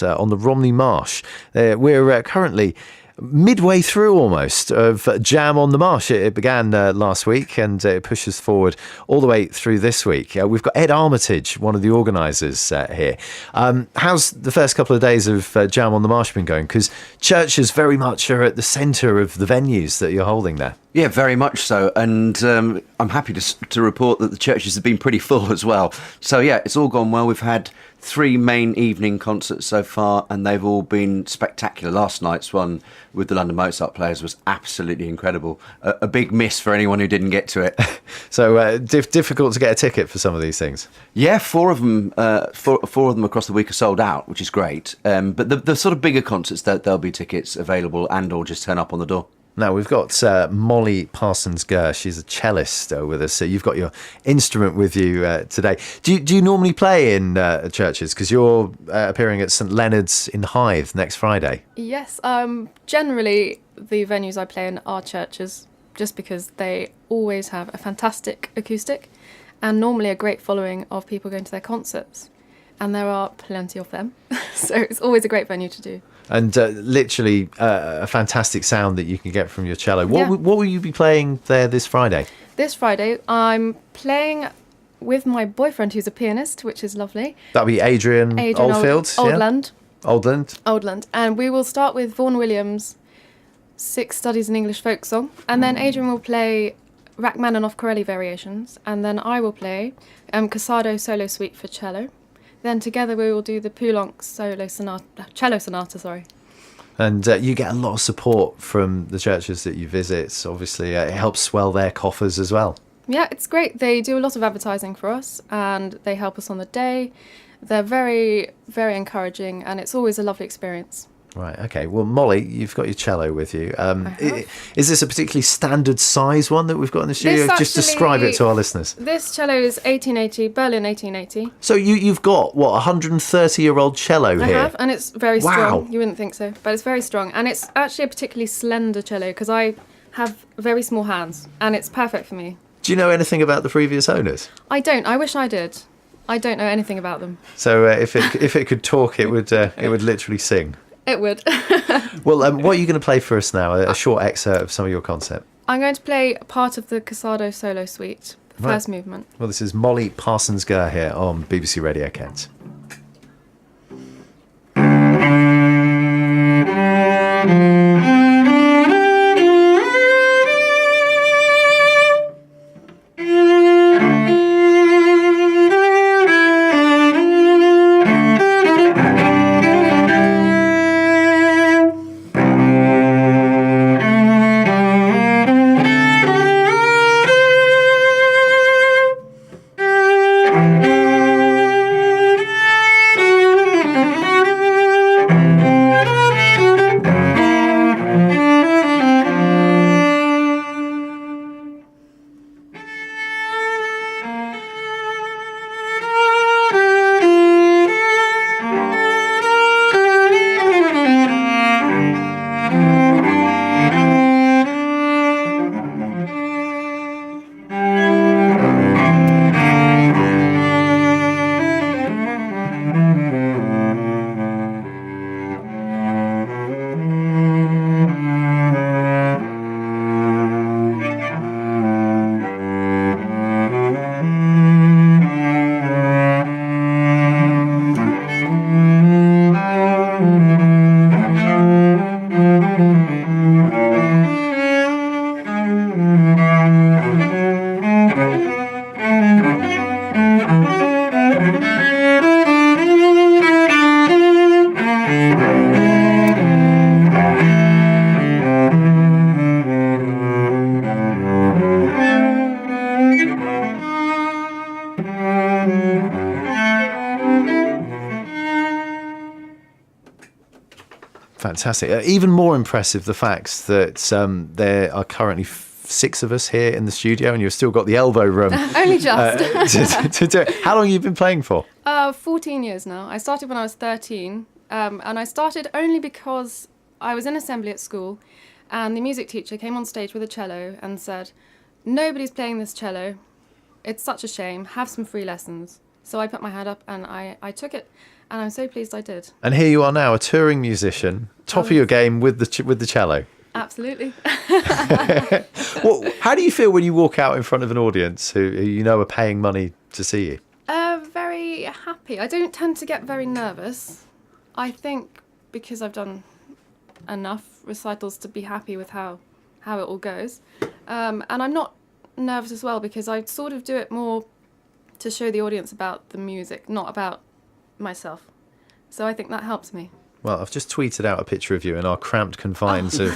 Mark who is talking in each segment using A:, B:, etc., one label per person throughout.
A: on the Romney Marsh. We're currently midway through almost of Jam on the Marsh. It began last week and it pushes forward all the way through this week. We've got Ed Armitage, one of the organisers here. How's the first couple of days of Jam on the Marsh been going? Because churches very much are at the centre of the venues that you're holding there.
B: Yeah, very much so. And I'm happy to report that the churches have been pretty full as well. So, yeah, it's all gone well. We've had 3 main evening concerts so far, and they've all been spectacular. Last night's one with the London Mozart Players was absolutely incredible. A big miss for anyone who didn't get to it.
A: So difficult to get a ticket for some of these things.
B: Yeah, 4 of them across the week are sold out, which is great. But the sort of bigger concerts, there'll be tickets available and or just turn up on the door.
A: Now, we've got Molly Parsons-Gurr. She's a cellist with us. So you've got your instrument with you today. Do you normally play in churches? Because you're appearing at St Leonard's in Hythe next Friday.
C: Yes. Generally, the venues I play in are churches, just because they always have a fantastic acoustic and normally a great following of people going to their concerts. And there are plenty of them. So it's always a great venue to do.
A: And literally a fantastic sound that you can get from your cello. What will you be playing there this Friday?
C: This Friday, I'm playing with my boyfriend, who's a pianist, which is lovely.
A: That'll be Adrian Oldfield.
C: Oldland.
A: Yeah?
C: Oldland. And we will start with Vaughan Williams' 6 Studies in English Folk Song. And then Adrian will play Rachmaninoff Corelli Variations. And then I will play Casado Solo Suite for cello. Then together we will do the Poulenc cello sonata.
A: And you get a lot of support from the churches that you visit. Obviously, it helps swell their coffers as well.
C: Yeah, it's great. They do a lot of advertising for us and they help us on the day. They're very, very encouraging and it's always a lovely experience.
A: Right, okay. Well, Molly, you've got your cello with you. Is this a particularly standard size one that we've got in the studio? Just describe it to our listeners.
C: This cello is 1880, Berlin 1880.
A: So you've got, what, a 130-year-old cello here?
C: I have, and it's very strong.
A: Wow.
C: You wouldn't think so, but it's very strong. And it's actually a particularly slender cello because I have very small hands, and it's perfect for me.
A: Do you know anything about the previous owners?
C: I don't. I wish I did. I don't know anything about them.
A: So if it could talk, it would literally sing.
C: It would.
A: Well, what are you going to play for us now? A short excerpt of some of your concept.
C: I'm going to play part of the Casado Solo Suite, the first movement.
A: Well, this is Molly Parsons-Gurr here on BBC Radio Kent. Fantastic. Even more impressive, the fact that there are currently 6 of us here in the studio and you've still got the elbow room.
C: Only just.
A: to do it. How long have you been playing for?
C: 14 years now. I started when I was 13 and I started only because I was in assembly at school and the music teacher came on stage with a cello and said, "Nobody's playing this cello. It's such a shame. Have some free lessons." So I put my hand up and I took it. and I'm so pleased I did.
A: And here you are now, a touring musician, top of your game with the cello.
C: Absolutely.
A: Well, how do you feel when you walk out in front of an audience who you know are paying money to see you?
C: Very happy. I don't tend to get very nervous. I think because I've done enough recitals to be happy with how it all goes. And I'm not nervous as well because I sort of do it more to show the audience about the music, not about myself. So I think that helps me.
A: Well, I've just tweeted out a picture of you in our cramped confines of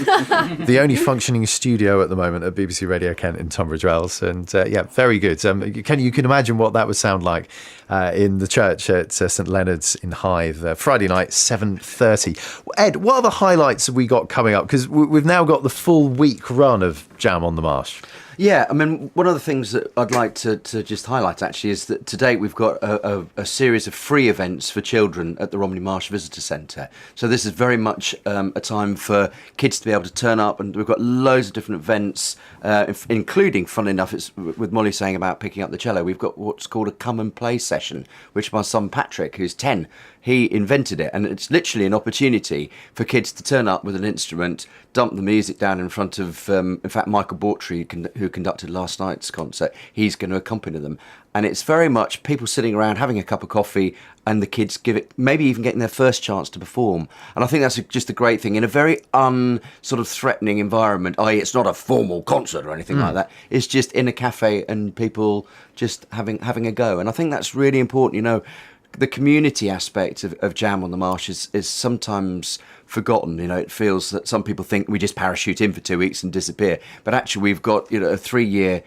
A: the only functioning studio at the moment at BBC Radio Kent in Tunbridge Wells. And yeah, very good. You can imagine what that would sound like in the church at St Leonard's in Hythe, Friday night, 7:30. Ed, what other highlights have we got coming up? Because we've now got the full week run of Jam on the Marsh.
B: Yeah, I mean, one of the things that I'd like to just highlight actually is that to date we've got a series of free events for children at the Romney Marsh Visitor Centre. So this is very much a time for kids to be able to turn up, and we've got loads of different events, including, funnily enough, it's with Molly saying about picking up the cello, we've got what's called a come and play session, which my son Patrick, who's 10, he invented it, and it's literally an opportunity for kids to turn up with an instrument, dump the music down in front of, in fact, Michael Bortry, who conducted last night's concert. He's going to accompany them. And it's very much people sitting around having a cup of coffee and the kids maybe even getting their first chance to perform. And I think that's just a great thing in a very sort of threatening environment, i.e. it's not a formal concert or anything like that. It's just in a cafe and people just having a go. And I think that's really important, you know. The community aspect of Jam on the Marsh is sometimes forgotten. You know, it feels that some people think we just parachute in for 2 weeks and disappear. But actually, we've got a 3-year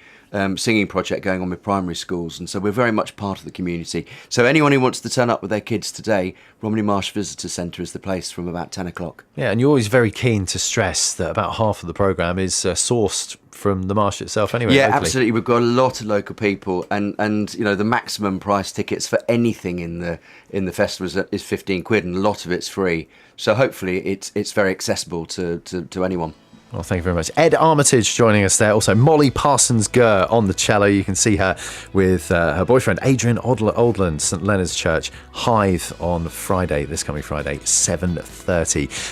B: singing project going on with primary schools, and so we're very much part of the community. So anyone who wants to turn up with their kids today, Romney Marsh Visitor Centre is the place from about 10 o'clock.
A: Yeah, and you're always very keen to stress that about half of the programme is sourced from the marsh itself anyway.
B: Yeah,
A: locally.
B: Absolutely. We've got a lot of local people, and you know, the maximum price tickets for anything in the festival is 15 quid, and a lot of it's free. So hopefully it's very accessible to anyone.
A: Well, thank you very much. Ed Armitage joining us there. Also, Molly Parsons-Gurr on the cello. You can see her with her boyfriend, Adrian Oldland, St Leonard's Church, Hythe on Friday, this coming Friday, 7:30.